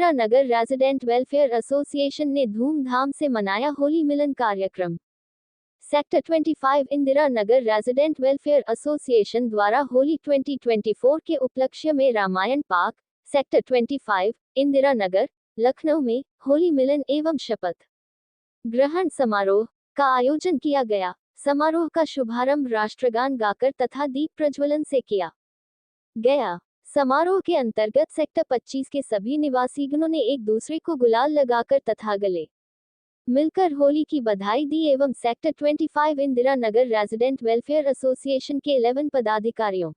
Indira Nagar resident welfare association ने धूमधाम से मनाया होली मिलन कार्यक्रम। Sector 25 Indira Nagar resident welfare association द्वारा होली 2024 के उपलक्ष्य में रामायण पार्क, सेक्टर 25, इंदिरा नगर, लखनऊ में होली मिलन एवं शपथ ग्रहण समारोह का आयोजन किया गया। समारोह का शुभारंभ राष्ट्रगान गाकर तथा दीप प्रज्वलन से किया गया। समारोह के अंतर्गत सेक्टर 25 के सभी निवासीगणों ने एक दूसरे को गुलाल लगाकर तथा गले मिलकर होली की बधाई दी एवं sector 25 Indira Nagar resident welfare association के 11 पदाधिकारियों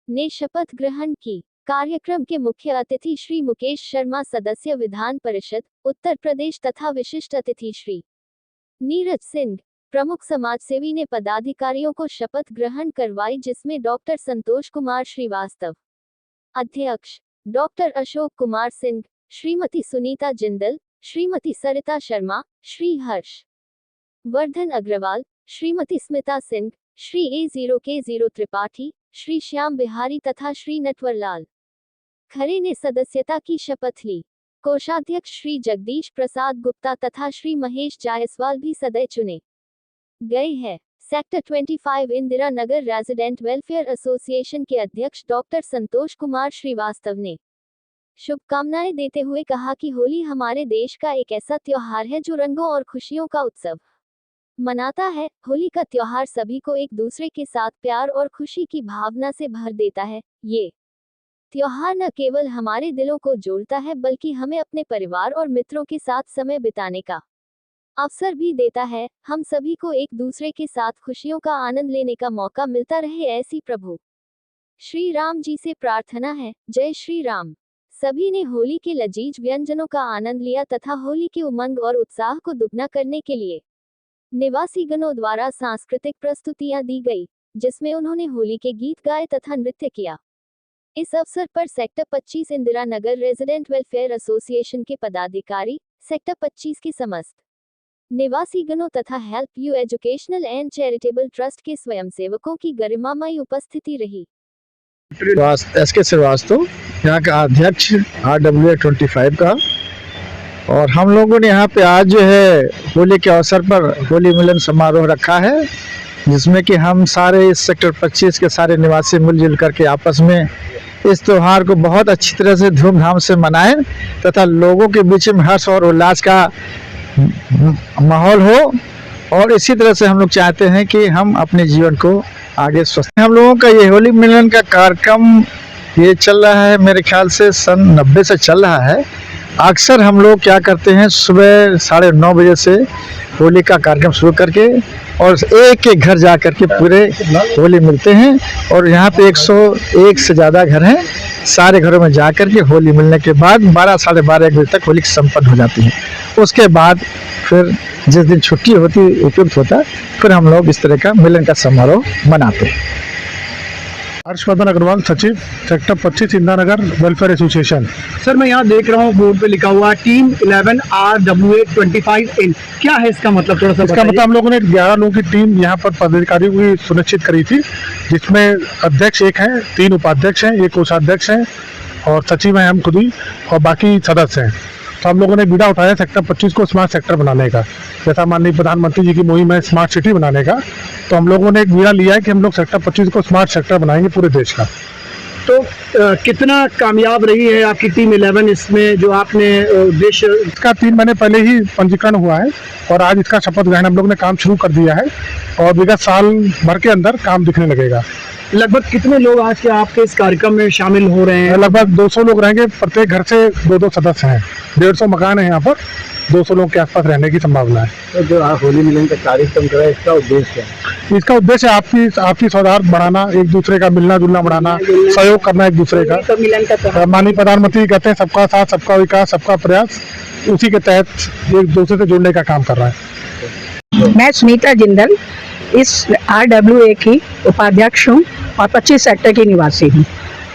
ने शपथ ग्रहण की। कार्यक्रम के मुख्य अतिथि श्री मुकेश शर्मा, सदस्य विधान परिषद उत्तर प्रदेश तथा विशिष्ट अतिथि श्री नीरज सिंह, प्रमुख समाजसेवी ने पदाधिकारियों को शपथ ग्रहण करवाई, जिसमें डॉक्टर संतोष कुमार श्रीवास्तव, अध्यक्ष डॉक्टर अशोक कुमार सिंह, श्रीमती सुनीता जिंदल, श्रीमती सरिता शर्मा, श्री हर्ष वर्धन अग्रवाल, श्रीमती स्मिता सिंह, श्री A0K0 त्रिपाठी, श्री श्याम बिहारी तथा श्री नटवरलाल खरे ने सदस्यता की शपथ ली। कोषाध्यक्ष श्री जगदीश प्रसाद गुप्ता तथा श्री महेश जायसवाल भी सदस्य चुने गए हैं। Sector 25 Indira Nagar resident welfare association के अध्यक्ष डॉक्टर संतोष कुमार श्रीवास्तव ने शुभकामनाएं देते हुए कहा कि होली हमारे देश का एक ऐसा त्योहार है जो रंगों और खुशियों का उत्सव मनाता है। होली का त्योहार सभी को एक दूसरे के साथ प्यार और खुशी की भावना से भर देता है। ये त्योहार न केवल हमारे दिलों को जोड़ता है, बल्कि हमें अपने परिवार और मित्रों के साथ समय बिताने का अवसर भी देता है। हम सभी को एक दूसरे के साथ खुशियों का आनंद लेने का मौका मिलता रहे, ऐसी प्रभु श्री राम जी से प्रार्थना है। जय श्री राम। सभी ने होली के लजीज व्यंजनों का आनंद लिया तथा होली के उमंग और उत्साह को दुगना करने के लिए निवासीगणों द्वारा सांस्कृतिक प्रस्तुतियां दी गई, जिसमें उन्होंने होली के गीत गाए तथा नृत्य किया। इस अवसर पर sector 25 Indira Nagar resident welfare association के पदाधिकारी, सेक्टर 25 के समस्त निवासीगणों तथा help you educational and charitable trust के स्वयंसेवकों की गरिमामयी उपस्थिति रही। SK श्रीवास्तव, यहाँ का अध्यक्ष RWA 25 का, और हम लोगों ने यहाँ पे आज जो है होली के अवसर पर होली मिलन समारोह रखा है, जिसमें कि हम सारे इस सेक्टर 25 के सारे निवासी मिलजुल करके आपस में इस त्योहार को बहुत अच्छी तरह से धूमधाम से मनाएं तथा लोगों के बीच में हर्ष और उल्लास का माहौल हो। और इसी तरह से हम लोग चाहते हैं कि हम अपने जीवन को आगे स्वस्थ। हम लोगों का ये होली मिलन का कार्यक्रम ये चल रहा है, मेरे ख्याल से सन 90 से चल रहा है। अक्सर हम लोग क्या करते हैं, सुबह 9:30 बजे से होली का कार्यक्रम शुरू करके और एक एक घर जा कर के पूरे होली मिलते हैं। और यहाँ पे 101 से ज़्यादा घर हैं। सारे घरों में जा कर के होली मिलने के बाद 12 साढ़े 12 एक बजे तक होली संपन्न हो जाती है। उसके बाद फिर जिस दिन छुट्टी होती उपयुक्त होता, फिर हम लोग इस तरह का मिलन का समारोह मनाते हैं। हर्षवर्धन अग्रवाल, सचिव sector 25 Indira Nagar welfare association. Sir, मैं यहाँ देख रहा हूँ बोर्ड पे लिखा हुआ टीम 11 RWA 25 इन, क्या है इसका मतलब? थोड़ा सा इसका मतलब हम लोगों ने 11 लोगों की टीम यहाँ पर पदाधिकारियों की सुनिश्चित करी थी, जिसमें अध्यक्ष एक हैं, 3 उपाध्यक्ष हैं, 1 कोषाध्यक्ष हैं और सचिव हैं हम खुद ही, और बाकी सदस्य हैं। तो हम लोगों ने बीड़ा उठाया सेक्टर 25 को स्मार्ट सेक्टर बनाने का, जैसा माननीय प्रधानमंत्री जी की मुहिम है स्मार्ट सिटी बनाने का। तो हम लोगों ने एक बीड़ा लिया है कि हम लोग सेक्टर 25 को स्मार्ट सेक्टर बनाएंगे पूरे देश का। तो कितना कामयाब रही है आपकी टीम 11 इसमें, जो आपने उद्देश्य? इसका 3 महीने पहले ही पंजीकरण हुआ है और आज इसका शपथ ग्रहण हम लोग ने काम शुरू कर दिया है और विगत साल भर के अंदर काम दिखने लगेगा। लगभग कितने लोग आज के आपके इस कार्यक्रम में शामिल हो रहे हैं? लगभग 200 लोग रहेंगे, प्रत्येक घर से 2-2 सदस्य हैं। 150 मकान है यहाँ पर, 200 लोग के आसपास रहने की संभावना है। तो जो आप होली मिलन का कार्यक्रम कर रहे हैं, इसका उद्देश्य क्या है? इसका उद्देश्य आपसी सौहार्द बढ़ाना, एक दूसरे का मिलना जुलना बढ़ाना, सहयोग करना एक दूसरे का। माननीय प्रधानमंत्री कहते हैं सबका साथ, सबका विकास, सबका प्रयास, उसी के तहत एक दूसरे से जुड़ने का काम कर रहा है। मैं सुनीता जिंदल इस RWA की उपाध्यक्ष हूँ और 25 सेक्टर की निवासी हूँ।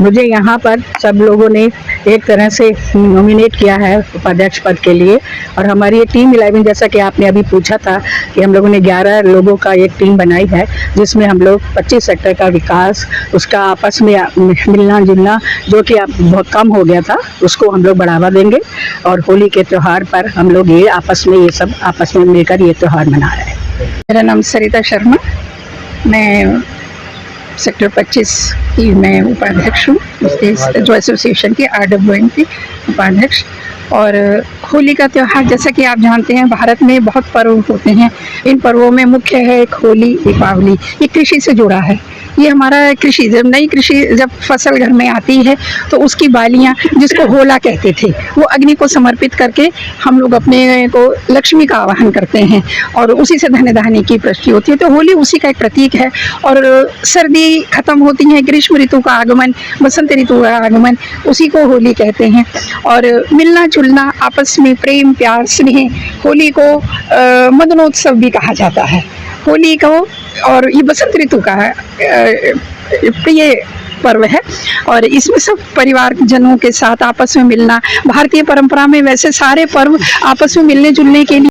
मुझे यहाँ पर सब लोगों ने एक तरह से नॉमिनेट किया है उपाध्यक्ष पद के लिए। और हमारी ये टीम 11, जैसा कि आपने अभी पूछा था कि हम लोगों ने 11 लोगों का एक टीम बनाई है, जिसमें हम लोग 25 सेक्टर का विकास, उसका आपस में मिलना जुलना जो कि अब बहुत कम हो गया था, उसको हम लोग बढ़ावा देंगे। और होली के त्यौहार पर हम लोग ये सब आपस में मिलकर ये त्यौहार मना रहे हैं। मेरा नाम सरिता शर्मा, मैं सेक्टर 25 की मैं उपाध्यक्ष हूँ, जो एसोसिएशन की RWN की उपाध्यक्ष। और होली का त्यौहार, जैसा कि आप जानते हैं, भारत में बहुत पर्व होते हैं। इन पर्वों में मुख्य है एक होली, दीपावली। ये कृषि से जुड़ा है। ये हमारा कृषि, जब नई कृषि जब फसल घर में आती है तो उसकी बालियाँ, जिसको होला कहते थे, वो अग्नि को समर्पित करके हम लोग अपने को लक्ष्मी का आवाहन करते हैं और उसी से धन धान्य की प्राप्ति होती है। तो होली उसी का एक प्रतीक है। और सर्दी खत्म होती है, ग्रीष्म ऋतु का आगमन, बसंत ऋतु का आगमन, उसी को होली कहते हैं। और मिलना जुलना, आपस में प्रेम प्यार स्नेह, होली को मदनोत्सव भी कहा जाता है। होली को, और ये बसंत ऋतु का प्रिय पर्व है। और इसमें सब परिवार जनों के साथ आपस में मिलना, भारतीय परंपरा में वैसे सारे पर्व आपस में मिलने जुलने के लिए